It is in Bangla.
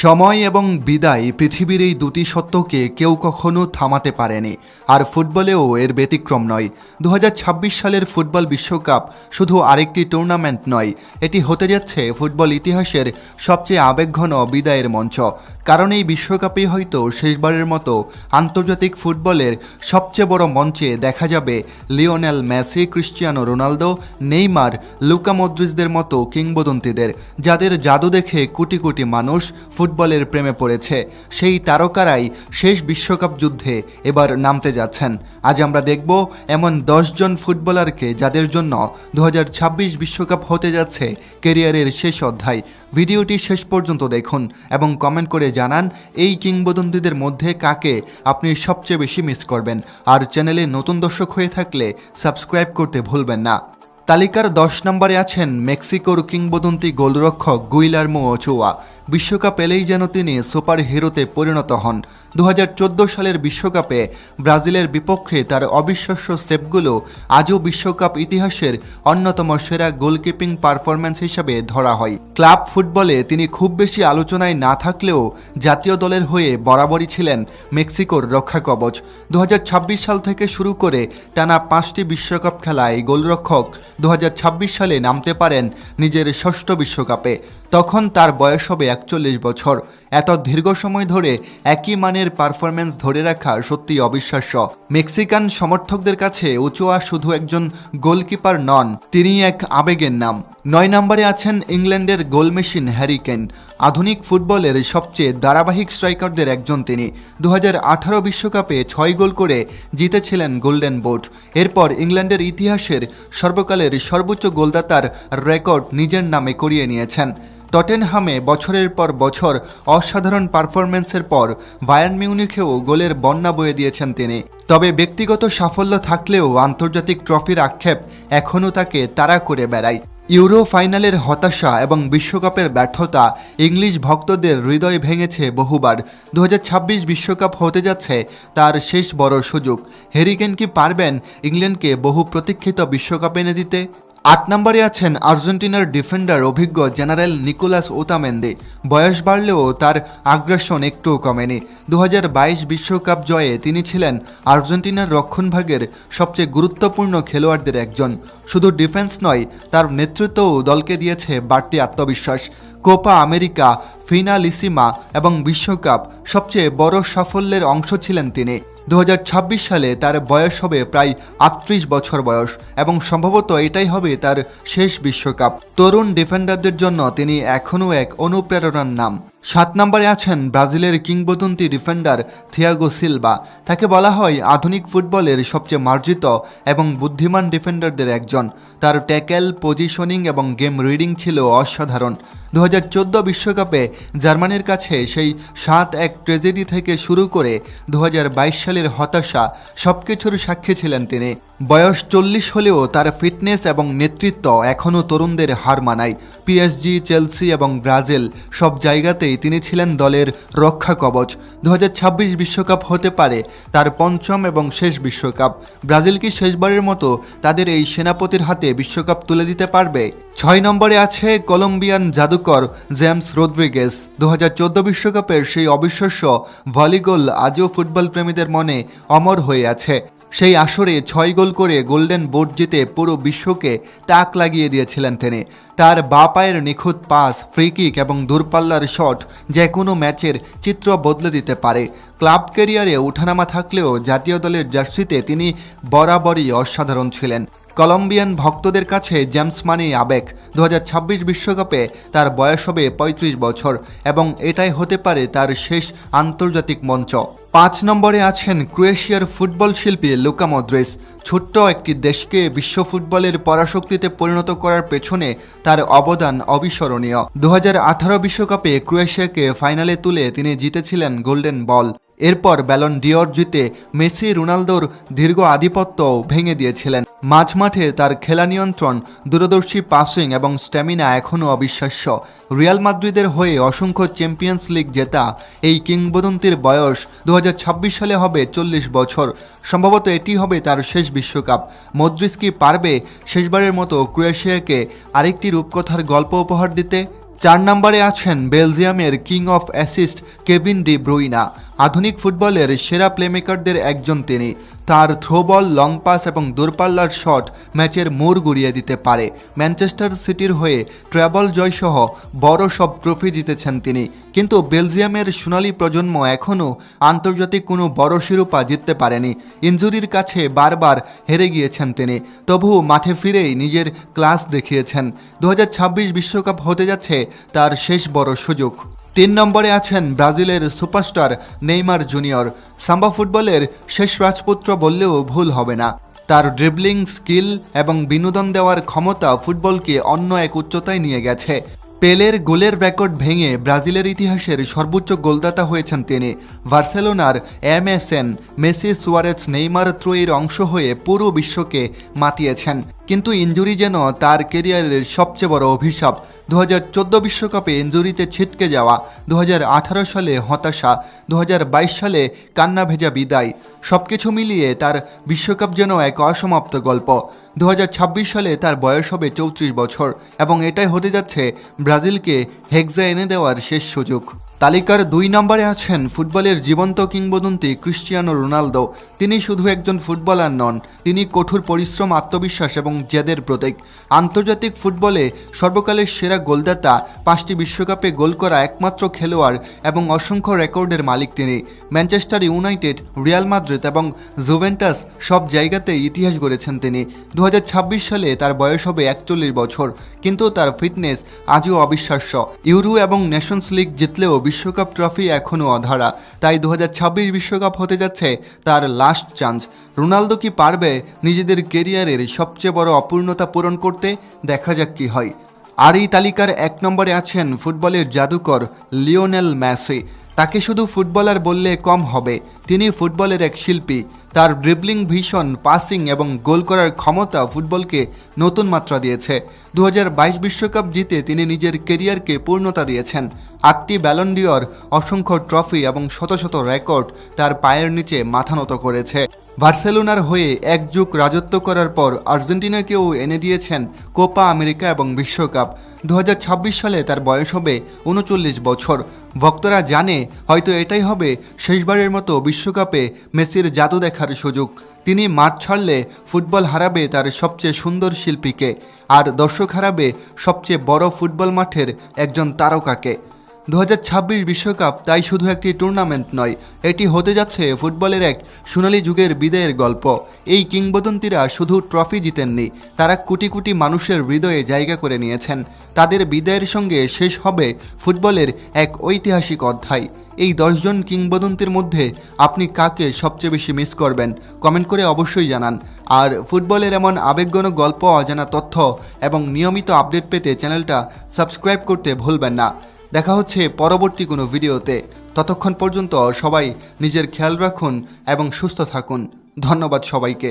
সময় এবং বিদায় পৃথিবীর এই দুটি সত্যকে কেউ কখনো থামাতে পারেনি, আর ফুটবলেও এর ব্যতিক্রম নয়। 2026 সালের ফুটবল বিশ্বকাপ শুধু আরেকটি টুর্নামেন্ট নয়, এটি হতে যাচ্ছে ফুটবল ইতিহাসের সবচেয়ে আবেগঘন বিদায়ের মঞ্চ। কারণ এই বিশ্বকাপেই হয়তো শেষবারের মতো আন্তর্জাতিক ফুটবলের সবচেয়ে বড় মঞ্চে দেখা যাবে Lionel Messi, Cristiano Ronaldo, Neymar, Luka মদ্রিচদের মতো কিংবদন্তিদের, যাদের জাদু দেখে কোটি কোটি মানুষ ফুটবলের প্রেমে পড়েছে। সেই তারকারাই শেষ বিশ্বকাপ যুদ্ধে এবার নামতে যাচ্ছেন। আজ আমরা দেখব এমন 10 জন ফুটবলারকে যাদের জন্য 2026 বিশ্বকাপ হতে যাচ্ছে ক্যারিয়ারের শেষ অধ্যায়। ভিডিওটি শেষ পর্যন্ত দেখুন এবং কমেন্ট করে জানান এই কিংবদন্তিদের মধ্যে কাকে আপনি সবচেয়ে বেশি মিস করবেন। আর চ্যানেলে নতুন দর্শক হয়ে থাকলে সাবস্ক্রাইব করতে ভুলবেন না। তালিকার 10 নম্বরে আছেন মেক্সিকোর কিংবদন্তি গোলরক্ষক গুইলার্মো ওচোয়া। বিশ্বকাপ এলেই যেন তিনি সুপার হিরোতে পরিণত হন। 2014 সালের বিশ্বকাপে ব্রাজিলের বিপক্ষে তার অবিশ্বাস্য সেভগুলো আজও বিশ্বকাপ ইতিহাসের অন্যতম সেরা গোলকিপিং পারফরম্যান্স হিসেবে ধরা হয়। ক্লাব ফুটবলে তিনি খুব বেশি আলোচনায় না থাকলেও জাতীয় দলের হয়ে বরাবরই ছিলেন মেক্সিকোর রক্ষাকবচ। 2026 সাল থেকে শুরু করে টানা 5টি বিশ্বকাপ খেলায় গোলরক্ষক 2026 সালে নামতে পারেন নিজের ষষ্ঠ বিশ্বকাপে। তখন তার বয়স হবে 41 বছর। এত দীর্ঘ সময় ধরে একই মানের পারফরম্যান্স ধরে রাখা সত্যি অবিশ্বাস্য। মেক্সিকান সমর্থকদের কাছে ওচোয়া শুধু একজন গোলকিপার নন, তিনি এক আবেগের নাম। 9 নম্বরে আছেন ইংল্যান্ডের গোল মেশিন হ্যারি কেন। আধুনিক ফুটবলের সবচেয়ে ধারাবাহিক স্ট্রাইকারদের একজন তিনি। 2018 বিশ্বকাপে 6 গোল করে জিতেছিলেন গোল্ডেন বুট। এরপর ইংল্যান্ডের ইতিহাসের সর্বকালের সর্বোচ্চ গোলদাতার রেকর্ড নিজের নামে করিয়ে নিয়েছেন। টটেনহামে বছরের পর বছর অসাধারণ পারফরম্যান্সের পর বায়ার্ন মিউনিখেও গোলের বন্যা বয়ে দিয়েছেন তিনি। তবে ব্যক্তিগত সাফল্য থাকলেও আন্তর্জাতিক ট্রফির আক্ষেপ এখনও তাকে তাড়া করে বেড়ায়। ইউরো ফাইনালের হতাশা এবং বিশ্বকাপের ব্যর্থতা ইংলিশ ভক্তদের হৃদয় ভেঙেছে বহুবার। 2026 বিশ্বকাপ হতে যাচ্ছে তার শেষ বড় সুযোগ। হ্যারি কেন কি পারবেন ইংল্যান্ডকে বহু প্রতীক্ষিত বিশ্বকাপ এনে দিতে? 8 নম্বরে আছেন আর্জেন্টিনার ডিফেন্ডার অভিজ্ঞ জেনারেল নিকোলাস ওতামেন্দে। বয়স বাড়লেও তার আগ্রাসন একটুও কমেনি। 2022 বিশ্বকাপ জয়ে তিনি ছিলেন আর্জেন্টিনার রক্ষণভাগের সবচেয়ে গুরুত্বপূর্ণ খেলোয়াড়দের একজন। শুধু ডিফেন্স নয়, তার নেতৃত্বও দলকে দিয়েছে বাড়তি আত্মবিশ্বাস। কোপা আমেরিকা, ফিনালিসিমা এবং বিশ্বকাপ সবচেয়ে বড় সাফল্যের অংশ ছিলেন তিনি। 2026 সালে তার বয়স হবে প্রায় 38 বছর বয়স এবং সম্ভবত এটাই হবে তার শেষ বিশ্বকাপ। তরুণ ডিফেন্ডারদের জন্য তিনি এখনও এক অনুপ্রেরণার নাম। 7 নম্বরে আছেন ব্রাজিলের কিংবদন্তি ডিফেন্ডার থিয়াগো সিলভা। তাকে বলা হয় আধুনিক ফুটবলের সবচেয়ে মার্জিত এবং বুদ্ধিমান ডিফেন্ডারদের একজন। তার ট্যাকেল, পজিশনিং এবং গেম রিডিং ছিল অসাধারণ। 2014 বিশ্বকাপে জার্মানির কাছে সেই 7-1 ট্র্যাজেডি থেকে শুরু করে 2022 সালের হতাশা সবকিছুর সাক্ষী ছিলেন তিনি। বয়স 40 হলেও তার ফিটনেস এবং নেতৃত্ব এখনও তরুণদের হার মানায়। পিএসজি, চেলসি এবং ব্রাজিল সব জায়গাতেই তিনি ছিলেন দলের রক্ষা কবচ। 2026 বিশ্বকাপ হতে পারে তার পঞ্চম এবং শেষ বিশ্বকাপ। ব্রাজিল কি শেষবারের মতো তাদের এই সেনাপতির হাতে বিশ্বকাপ তুলে দিতে পারবে? 6 নম্বরে আছে কলম্বিয়ান জাদুকর জেমস রদ্রিগেজ। 2014 বিশ্বকাপের সেই অবিশ্বাস্য ভলিগোল আজও ফুটবল প্রেমীদের মনে অমর হয়ে আছে। সেই আসরে 6 গোল করে গোল্ডেন বুট জিতে পুরো বিশ্বকে তাক লাগিয়ে দিয়েছিলেন তিনি। তার বাঁ পায়ের নিখুঁত পাস, ফ্রি কিক এবং দূরপাল্লার শট যে কোনো ম্যাচের চিত্র বদলে দিতে পারে। ক্লাব ক্যারিয়ারে ওঠানামা থাকলেও জাতীয় দলের জার্সিতে তিনি বরাবরই অসাধারণ ছিলেন। কলম্বিয়ান ভক্তদের কাছে জেমস মানেই আবেগ। 2026 বিশ্বকাপে তার বয়স হবে 35 বছর এবং এটাই হতে পারে তার শেষ আন্তর্জাতিক মঞ্চ। 5 নম্বরে আছেন ক্রোয়েশিয়ার ফুটবল শিল্পী লুকা মদ্রিচ। ছোট্ট একটি দেশকে বিশ্ব ফুটবলের পরাশক্তিতে পরিণত করার পেছনে তার অবদান অবিস্মরণীয়। 2018 বিশ্বকাপে ক্রোয়েশিয়াকে ফাইনালে তুলে তিনি জিতেছিলেন গোল্ডেন বল। এরপর ব্যালন ডিওর জিতে মেসি, রোনালদোর দীর্ঘ আধিপত্য ভেঙে দিয়েছিলেন। মাঝমাঠে তার খেলা নিয়ন্ত্রণ, দূরদর্শী পাসিং এবং স্ট্যামিনা এখনও অবিশ্বাস্য। রিয়াল মাদ্রিদের হয়ে অসংখ্য চ্যাম্পিয়ন্স লিগ জেতা এই কিংবদন্তির বয়স 2026 সালে হবে 40 বছর। সম্ভবত এটি হবে তার শেষ বিশ্বকাপ। মদ্রিচ কি পারবে শেষবারের মতো ক্রোয়েশিয়াকে আরেকটি রূপকথার গল্প উপহার দিতে? 4 নম্বরে আছেন বেলজিয়ামের king of assist Kevin De Bruyne. আধুনিক ফুটবলের সেরা প্লেমেকারদের একজন তিনি। তার থ্রোবল, লং পাস এবং দূরপাল্লার শট ম্যাচের মোড় ঘুরিয়ে দিতে পারে। ম্যানচেস্টার সিটির হয়ে ট্র্যাবল জয়সহ বড় সব ট্রফি জিতেছেন তিনি। কিন্তু বেলজিয়ামের সোনালী প্রজন্ম এখনও আন্তর্জাতিক কোনো বড় শিরোপা জিততে পারেনি। ইনজুরির কাছে বারবার হেরে গিয়েছেন তিনি, তবুও মাঠে ফিরেই নিজের ক্লাস দেখিয়েছেন। 2026 বিশ্বকাপ হতে যাচ্ছে তার শেষ বড় সুযোগ। 3 নম্বরে আছেন ব্রাজিলের সুপারস্টার নেইমার জুনিয়র। সাম্বা ফুটবলের শেষ রাজপুত্র বললেও ভুল হবে না। তার ড্রিবলিং স্কিল এবং বিনোদন দেওয়ার ক্ষমতা ফুটবলকে অন্য এক উচ্চতায় নিয়ে গেছে। পেলের গোলের রেকর্ড ভেঙে ব্রাজিলের ইতিহাসের সর্বোচ্চ গোলদাতা হয়েছেন তিনি। বার্সেলোনার MSN, মেসি, সুয়ারেজ, নেইমার ত্রয়ীর অংশ হয়ে পুরো বিশ্বকে মাতিয়েছেন। কিন্তু ইনজুরি যেন তার ক্যারিয়ারের সবচেয়ে বড় অভিশাপ। 2014 বিশ্বকাপে ইনজুরিতে ছিটকে যাওয়া, 2018 সালে হতাশা, 2022 সালে কান্না ভেজা বিদায়, সবকিছু মিলিয়ে তার বিশ্বকাপ যেন এক অসমাপ্ত গল্প। 2026 সালে তার বয়স হবে 34 বছর এবং এটাই হতে যাচ্ছে ব্রাজিলকে হেক্সা এনে দেওয়ার শেষ সুযোগ। তালিকার 2 নম্বরে আছেন ফুটবলের জীবন্ত কিংবদন্তি ক্রিস্টিয়ানো রোনালদো। তিনি শুধু একজন ফুটবলার নন, তিনি কঠোর পরিশ্রম, আত্মবিশ্বাস এবং জেদের প্রতীক। আন্তর্জাতিক ফুটবলে সর্বকালের সেরা গোলদাতা, 5টি বিশ্বকাপে গোল করা একমাত্র খেলোয়াড় এবং অসংখ্য রেকর্ডের মালিক তিনি। ম্যানচেস্টার ইউনাইটেড, রিয়াল মাদ্রিদ এবং জুভেন্টাস সব জায়গাতেই ইতিহাস গড়েছেন তিনি। 2026 সালে তার বয়স হবে 41 বছর, কিন্তু তার ফিটনেস আজও অবিশ্বাস্য। ইউরো এবং নেশনস লিগ জিতলেও বিশ্বকাপ ট্রফি এখনও অধারা। তাই 2026 বিশ্বকাপ হতে যাচ্ছে তার লাস্ট চান্স। রোনালদো কি পারবে নিজেদের কেরিয়ারের সবচেয়ে বড় অপূর্ণতা পূরণ করতে? দেখা যাক কি হয়। আর এই তালিকার 1 নম্বরে আছেন ফুটবলের জাদুকর লিওনেল মেসি। তাকে শুধু ফুটবলার বললে কম হবে, তিনি ফুটবলের এক শিল্পী। তার ড্রিবলিং, ভিশন, পাসিং এবং গোল করার ক্ষমতা ফুটবলকে নতুন মাত্রা দিয়েছে। 2022 বিশ্বকাপ জিতে তিনি নিজের কেরিয়ারকে পূর্ণতা দিয়েছেন। 8টি ব্যালন ডিওর, অসংখ্য ট্রফি এবং শত শত রেকর্ড তার পায়ের নিচে মাথা নত করেছে। বার্সেলোনার হয়ে এক যুগ রাজত্ব করার পর আর্জেন্টিনাকেও এনে দিয়েছেন কোপা আমেরিকা এবং বিশ্বকাপ। 2026 সালে তার বয়স হবে 39 বছর। ভক্তরা জানে হয়তো এটাই হবে শেষবারের মতো বিশ্বকাপে মেসির জাদু দেখার সুযোগ। তিনি মাঠ ছাড়লে ফুটবল হারাবে তার সবচেয়ে সুন্দর শিল্পীকে, আর দর্শক হারাবে সবচেয়ে বড় ফুটবল মাঠের একজন তারকাকে। 2026 বিশ্বকাপ তাই শুধু একটি টুর্নামেন্ট নয়, এটি হতে যাচ্ছে ফুটবলের এক সোনালী যুগের বিদায়ের গল্প। এই কিংবদন্তিরা শুধু ট্রফি জিতেননি, তারা কোটি কোটি মানুষের হৃদয়ে জায়গা করে নিয়েছেন। তাদের বিদায়ের সঙ্গে শেষ হবে ফুটবলের এক ঐতিহাসিক অধ্যায়। এই 10 জন কিংবদন্তির মধ্যে আপনি কাকে সবচেয়ে বেশি মিস করবেন? কমেন্ট করে অবশ্যই জানান। আর ফুটবলের এমন আবেগঘন গল্প, অজানা তথ্য এবং নিয়মিত আপডেট পেতে চ্যানেলটা সাবস্ক্রাইব করতে ভুলবেন না। দেখা হচ্ছে পরবর্তী কোনো ভিডিওতে। ততক্ষণ পর্যন্ত সবাই নিজের খেয়াল রাখুন এবং সুস্থ থাকুন। ধন্যবাদ সবাইকে।